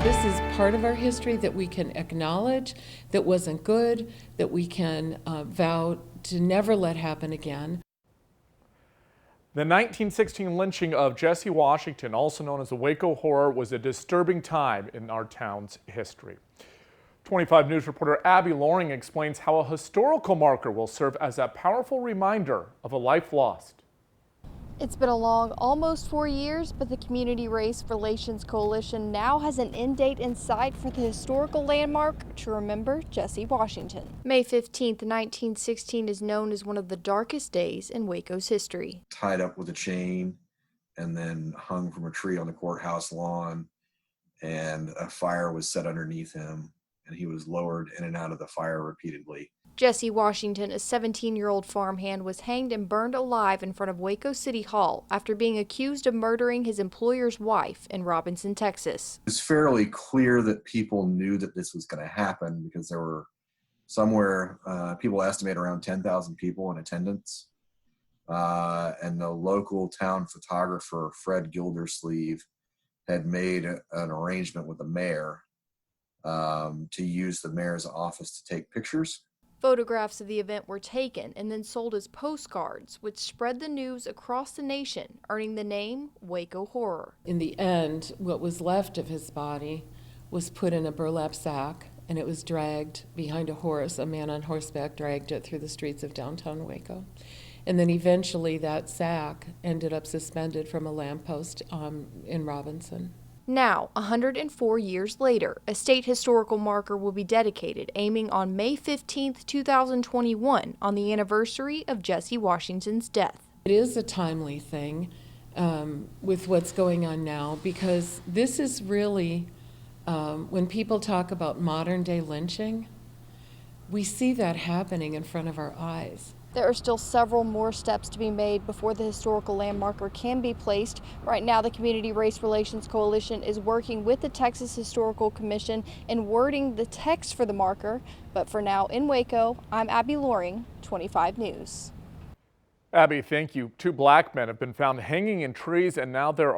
This is part of our history that we can acknowledge that wasn't good, that we can vow to never let happen again. The 1916 lynching of Jesse Washington, also known as the Waco Horror, was a disturbing time in our town's history. 25 News reporter Abby Loring explains how a historical marker will serve as a powerful reminder of a life lost. It's been a long almost 4 years, but the Community Race Relations Coalition now has an end date in sight for the historical landmark to remember Jesse Washington. May 15th, 1916 is known as one of the darkest days in Waco's history. Tied up with a chain and then hung from a tree on the courthouse lawn, and a fire was set underneath him, and he was lowered in and out of the fire repeatedly. Jesse Washington, a 17-year-old farmhand, was hanged and burned alive in front of Waco City Hall after being accused of murdering his employer's wife in Robinson, Texas. It's fairly clear that people knew that this was going to happen because there were people estimate around 10,000 people in attendance. And the local town photographer, Fred Gildersleeve, had made an arrangement with the mayor to use the mayor's office to take pictures. Photographs of the event were taken and then sold as postcards, which spread the news across the nation, earning the name Waco Horror. In the end, what was left of his body was put in a burlap sack, and it was dragged behind a horse. A man on horseback dragged it through the streets of downtown Waco. And then eventually that sack ended up suspended from a lamppost in Robinson. Now, 104 years later, a state historical marker will be dedicated, aiming on May 15, 2021, on the anniversary of Jesse Washington's death. It is a timely thing with what's going on now, because this is really, when people talk about modern day lynching, we see that happening in front of our eyes. There are still several more steps to be made before the historical landmarker can be placed. Right now, the Community Race Relations Coalition is working with the Texas Historical Commission in wording the text for the marker. But for now, in Waco, I'm Abby Loring, 25 News. Abby, thank you. 2 black men have been found hanging in trees, and now there